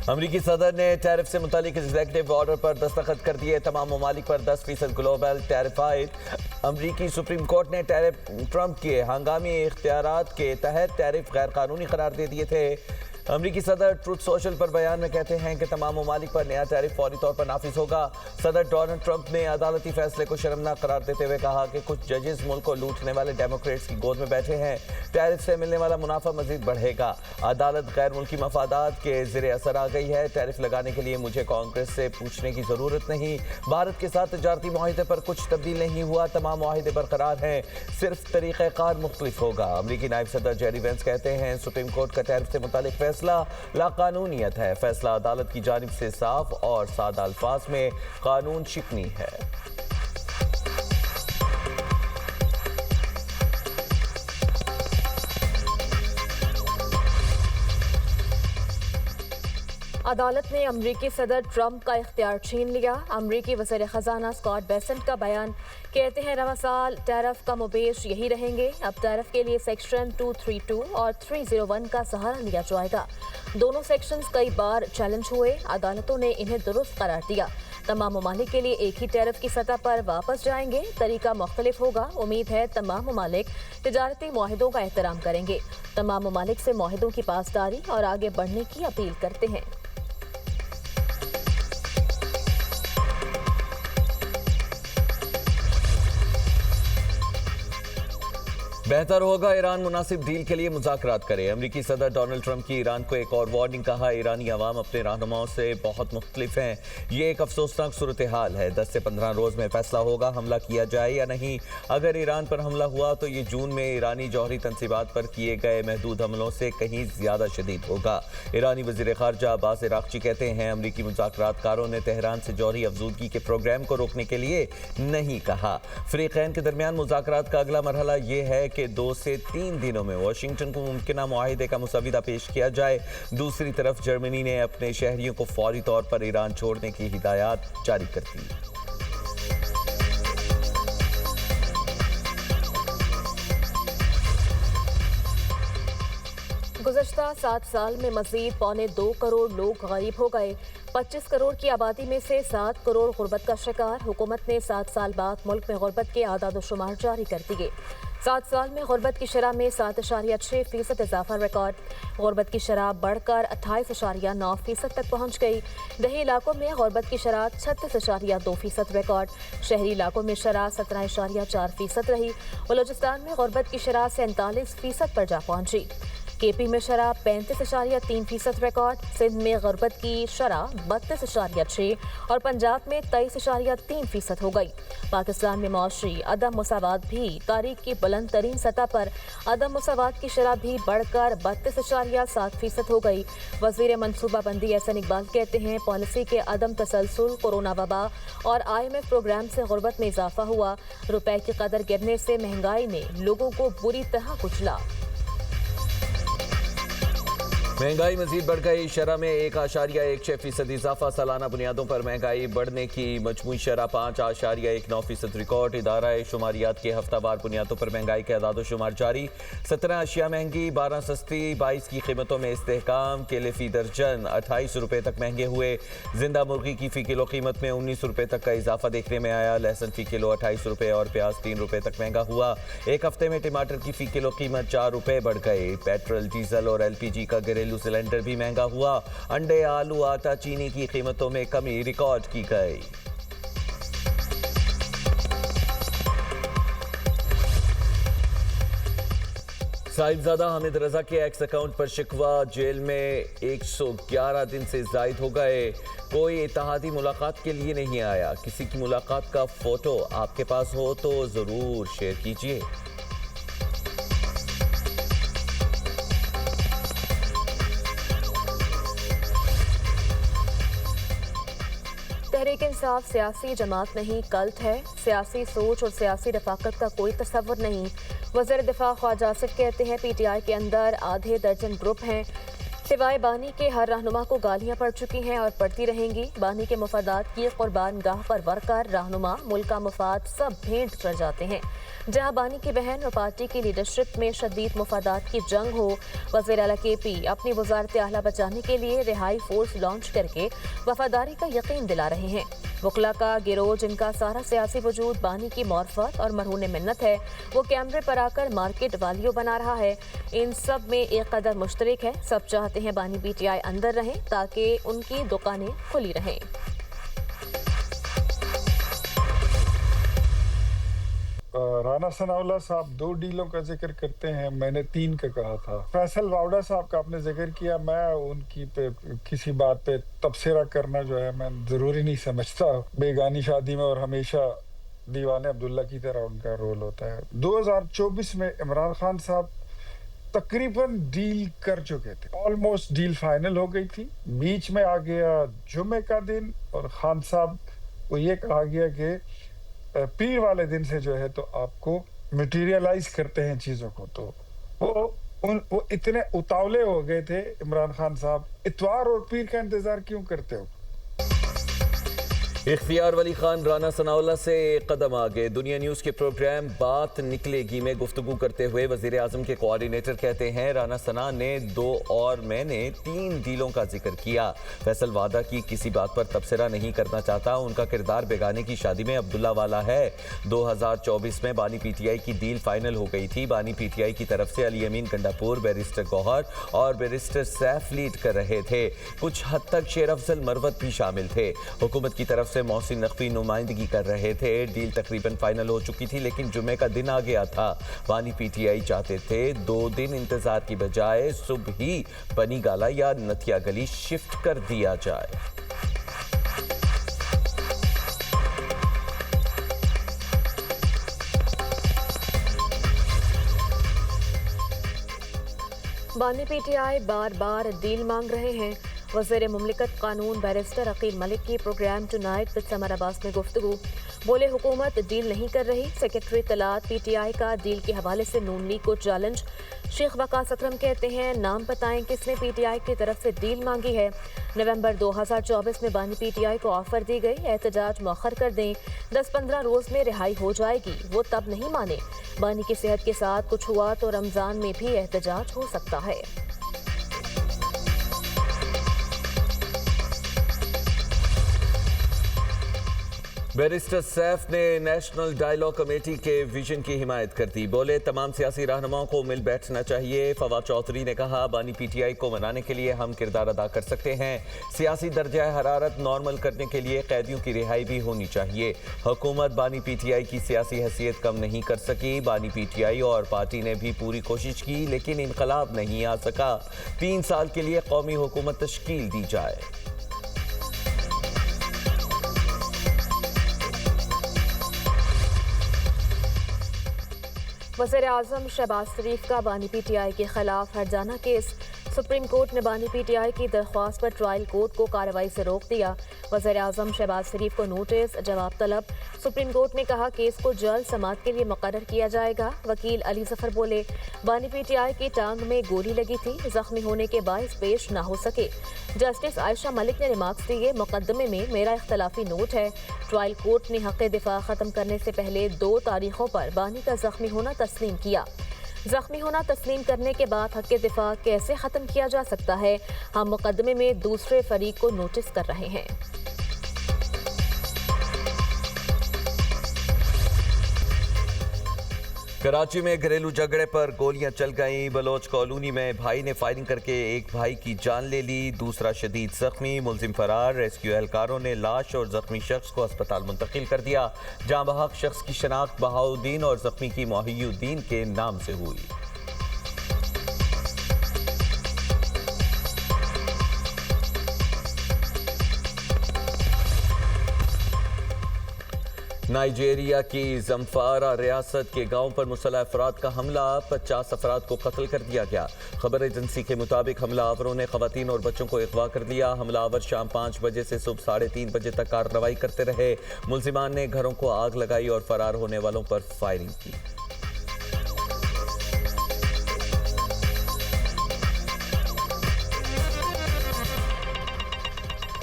अमरीकी सदर ने टैरिफ से मुतालिक एग्जीक्यूटिव ऑर्डर पर दस्तखत कर दिए। तमाम ममालिक पर 10% ग्लोबल टैरिफाइड। अमरीकी सुप्रीम कोर्ट ने ट्रंप के हंगामी इख्तियारात के तहत टैरिफ गैर कानूनी करार दे दिए थे। अमरीकी सदर ट्रुथ सोशल पर बयान में कहते हैं कि तमाम ममालिक पर नया टैरिफ फौरी तौर पर नाफिज होगा। सदर डोनाल्ड ट्रंप ने अदालती फैसले को शर्मनाक करार देते हुए कहा कि कुछ जजेस मुल्क को लूटने वाले डेमोक्रेट्स की गोद में बैठे हैं। टैरिफ से मिलने वाला मुनाफा मजीद बढ़ेगा। अदालत गैर मुल्की मफादात के ज़ेरे असर आ गई है। टैरिफ लगाने के लिए मुझे कांग्रेस से पूछने की ज़रूरत नहीं। भारत के साथ तजारती मुआहिदे पर कुछ तब्दील नहीं हुआ। तमाम मुआहिदे बरकरार हैं, सिर्फ तरीक़ाकार मुख्तलिफ होगा। अमरीकी नायब सदर जेरी वेंस कहते हैं सुप्रीम कोर्ट का टैरिफ से मुतालिक फैसला लाकानूनियत है। फैसला अदालत की जानिब से साफ और सादा अल्फाज में कानून शिकनी है। अदालत ने अमरीकी सदर ट्रंप का इख्तियार छीन लिया। अमरीकी वज़ीर ख़जाना स्कॉट बेसेंट का बयान, कहते हैं रवा साल टैरिफ का मुबेश यही रहेंगे। अब टैरिफ के लिए सेक्शन 232 और 301 का सहारा लिया जाएगा। दोनों सेक्शंस कई बार चैलेंज हुए, अदालतों ने इन्हें दुरुस्त करार दिया। तमाम ममालिक के लिए एक ही टैरिफ की सतह पर वापस जाएंगे। तरीका मुख्तलिफ होगा। उम्मीद है तमाम ममालिक तिजारती मुआहिदों का एहतराम करेंगे। तमाम ममालिक से मुआहिदों की पासदारी और आगे बढ़ने की अपील करते हैं। बेहतर होगा ईरान मुनासिब डील के लिए मुज़ाकरात करे। अमरीकी सदर डोनाल्ड ट्रंप की ईरान को एक और वार्निंग। कहा, ईरानी अवाम अपने रहनुमाओं से बहुत मुख्तलिफ हैं। ये एक अफसोसनाक सूरत हाल है। 10 से 15 रोज़ में फैसला होगा हमला किया जाए या नहीं। अगर ईरान पर हमला हुआ तो ये जून में ईरानी जौहरी तनसीबात पर किए गए महदूद हमलों से कहीं ज़्यादा शदीद होगा। ईरानी वज़ीर ख़ारजा अब्बास इराक़ची कहते हैं अमरीकी मुज़ाकरातकारों ने तेहरान से जौहरी अफजूदगी के प्रोग्राम को रोकने के लिए नहीं कहा। फ़रीक़ैन के दरमियान मुज़ाकरात का अगला मरहला ये है कि 2 से 3 दिनों में वाशिंगटन को मुमकिना मुआहिदे का मुसविदा पेश किया जाए। दूसरी तरफ जर्मनी ने अपने शहरियों को फौरी तौर पर ईरान छोड़ने की हिदायत जारी कर दी। गुज़श्ता 7 साल में मज़ीद 2.25 करोड़ लोग गरीब हो गए। 25 करोड़ की आबादी में से 7 करोड़ गुर्बत का शिकार। हुकूमत ने 7 साल बाद मुल्क में गुर्बत के आदाद शुमार जारी कर दिए। 7 साल में गुर्बत की शरह में 7.6% इजाफा रिकॉर्ड। गुर्बत की शरह बढ़कर 28.9% तक पहुँच गई। दही इलाकों में गुर्बत की शरह 36.2% रिकॉर्ड। शहरी इलाकों में शरह 17.4% रही। बलूचिस्तान में गुर्बत की शरह 47% पर जा पहुँची। केपी में शरह 35.3% रिकॉर्ड। सिंध में गुर्बत की शरह 32.6 और पंजाब में 23.3% हो गई। पाकिस्तान में मौशी अदम मुसावात भी तारीख की बुलंद तरीन सतह पर। अदम मुसावात की शरह भी बढ़कर 32.7% हो गई। वज़ीर मनसूबाबंदी एहसन इकबाल कहते हैं पॉलिसी के अदम तसलसल, कोरोना वबा और IMF प्रोग्राम से गुर्बत में इजाफा हुआ। रुपए की कदर गिरने से महंगाई ने लोगों को बुरी तरह कुचला। महंगाई मजीद बढ़ गई। शरह में 1.16% इजाफा। सालाना बुनियादों पर महंगाई बढ़ने की मजमूई शरह 5.19% रिकॉर्ड। इदारा शुमारियात के हफ्तावार बुनियादों पर महंगाई के अदाद शुमार जारी। 17 अशिया महंगी, 12 सस्ती। 22 की कीमतों में इस्तेहकाम। केले फी दर्जन 28 रुपये तक महंगे हुए। जिंदा मुर्गी की फ़ी किलो कीमत में 19 रुपये तक का इजाफा देखने में आया। लहसुन फ़ी किलो 28 रुपये और प्याज 3 रुपये तक महंगा हुआ। एक हफ्ते में टमाटर की फ़ी किलो कीमत 4 रुपये बढ़ गई। पेट्रोल, डीजल और LPG का घरेलू सिलेंडर भी महंगा हुआ। अंडे, आलू, आटा, चीनी की कीमतों में कमी रिकॉर्ड की गई। साहिबजादा हामिद रजा के एक्स अकाउंट पर शिकवा। जेल में 111 दिन से जायद हो गए। कोई इत्तेहादी मुलाकात के लिए नहीं आया। किसी की मुलाकात का फोटो आपके पास हो तो जरूर शेयर कीजिए। तहरीक इंसाफ सियासी जमात नहीं, कल्ट है। सियासी सोच और सियासी रफाकत का कोई तस्वर नहीं। वज़ीर दिफा ख्वाजा आसिफ कहते हैं PTI के अंदर आधे दर्जन ग्रुप हैं। सिवाय बानी के हर रहनुमा को गालियां पड़ चुकी हैं और पड़ती रहेंगी। बानी के मुफादात की कुर्बान गाह पर वर्कर, रहनुमा, मुल्क का मुफाद सब भेंट कर जाते हैं। जहां बानी की बहन और पार्टी की लीडरशिप में शदीद मुफादात की जंग हो, वज़ीर आला KP अपनी वज़ारत आला बचाने के लिए रिहाई फोर्स लॉन्च करके वफादारी का यकीन दिला रहे हैं। वकला का गिरोह जिनका सारा सियासी वजूद बानी की मौरफत और मरहून मिन्नत है, वो कैमरे पर आकर मार्केट वालियों बना रहा है। इन सब में एक कदर मुश्तरक है, सब चाहते हैं बानी PTI अंदर रहें ताकि उनकी दुकानें खुली रहें। राना सनाउल्लाह साहब 2 डीलों का जिक्र करते हैं, मैंने 3 का कहा था। फैसल वावड़ा साहब का आपने जिक्र किया, मैं उनकी पे किसी बात पे तबसरा करना जो है मैं ज़रूरी नहीं समझता। बेगानी शादी में और हमेशा दीवाने अब्दुल्ला की तरह उनका रोल होता है। 2024 में इमरान खान साहब तकरीबन डील कर चुके थे, ऑलमोस्ट डील फाइनल हो गई थी। बीच में आ गया जुमे का दिन और खान साहब को ये कहा गया कि पीर वाले दिन से जो है तो आपको मटेरियलाइज करते हैं चीज़ों को। तो वो इतने उतावले हो गए थे इमरान खान साहब, इतवार और पीर का इंतजार क्यों करते हो? इख्तियार वली खान राना सनाउल्लाह से एक कदम आगे। दुनिया न्यूज़ के प्रोग्राम बात निकलेगी में गुफ्तगू करते हुए वज़ीर आज़म के कोऑर्डिनेटर कहते हैं, राना सना ने 2 और मैंने 3 डीलों का जिक्र किया। फैसल वादा की किसी बात पर तबसरा नहीं करना चाहता, उनका किरदार बेगाने की शादी में अब्दुल्ला वाला है। 2024 में बानी PTI की डील फाइनल हो गई थी। बानी PTI की तरफ से अली अमीन गंडापुर, बैरिस्टर गौहर और बैरिस्टर सैफ लीड कर रहे थे। कुछ हद तक शेर अफजल मरवत भी शामिल थे। हुकूमत की तरफ से मोहसिन नकवी नुमाइंदगी कर रहे थे। डील तकरीबन फाइनल हो चुकी थी, लेकिन जुमे का दिन आ गया था। बानी PTI चाहते थे 2 दिन इंतजार की बजाय सुबह ही बनी गाला या नथिया गली शिफ्ट कर दिया जाए। बानी PTI बार बार डील मांग रहे हैं। वज़ीर मुमलिकत कानून बैरिस्टर अकील मलिक की programme tonight with Samar Abbas में गुफ्तगू, बोले हुकूमत डील नहीं कर रही। सेक्रेटरी तलात PTI का डील के हवाले से नून लीग को चैलेंज। शेख वकास अकरम कहते हैं, नाम बताएं किसने PTI की तरफ से डील मांगी है। नवंबर 2024 में बानी PTI को ऑफर दी गई, एहतजाज मौखर कर दें, 10-15 रोज में रिहाई हो जाएगी। वो तब नहीं माने। बानी की सेहत के साथ कुछ हुआ तो रमजान में भी एहतजाज हो सकता है। बैरिस्टर सैफ ने नेशनल डायलॉग कमेटी के विजन की हिमायत कर दी। बोले, तमाम सियासी रहनुमाओं को मिल बैठना चाहिए। फवाद चौधरी ने कहा, बानी PTI को मनाने के लिए हम किरदार अदा कर सकते हैं। सियासी दर्जा हरारत नॉर्मल करने के लिए कैदियों की रिहाई भी होनी चाहिए। हुकूमत बानी PTI की सियासी हैसियत कम नहीं कर सकी। बानी PTI और पार्टी ने भी पूरी कोशिश की, लेकिन इनकलाब नहीं आ सका। 3 साल के लिए कौमी हुकूमत तश्कील दी जाए। वज़ीर आज़म शहबाज शरीफ का बानी PTI के खिलाफ हर्जाना केस। सुप्रीम कोर्ट ने बानी PTI की दरख्वास्त पर ट्रायल कोर्ट को कार्रवाई से रोक दिया। वज़ीर आज़म शहबाज शरीफ को नोटिस, जवाब तलब। सुप्रीम कोर्ट ने कहा केस को जल्द समाअत के लिए मुकर्रर किया जाएगा। वकील अली जफर बोले, बानी PTI की टांग में गोली लगी थी, जख्मी होने के बायस पेश ना हो सके। जस्टिस आयशा मलिक ने रिमार्क्स दिए, मुकदमे में मेरा इख्तलाफी नोट है। ट्रायल कोर्ट ने हक़ दिफा ख़त्म करने से पहले 2 तारीखों पर बानी का जख्मी होना तस्लीम किया। जख्मी होना तस्लीम करने के बाद हक़ दिफा कैसे ख़त्म किया जा सकता है? हम मुकदमे में दूसरे फरीक को नोटिस कर रहे हैं। कराची में घरेलू झगड़े पर गोलियां चल गईं। बलोच कॉलोनी में भाई ने फायरिंग करके एक भाई की जान ले ली, दूसरा शदीद जख्मी, मुलजिम फरार। रेस्क्यू एहलकारों ने लाश और जख्मी शख्स को अस्पताल मुंतकिल कर दिया। जाँ बहक शख्स की शनाख्त बहाउद्दीन और जख्मी की मोहियुद्दीन के नाम से हुई। नाइजेरिया की जम्फारा रियासत के गांव पर मुसल्लह अफराद का हमला, 50 अफराद को कत्ल कर दिया गया। खबर एजेंसी के मुताबिक हमलावरों ने खवातीन और बच्चों को अगवा कर लिया। हमलावर शाम 5 बजे से सुबह 3:30 बजे तक कार्रवाई करते रहे। मुलजिमान ने घरों को आग लगाई और फरार होने वालों पर फायरिंग की।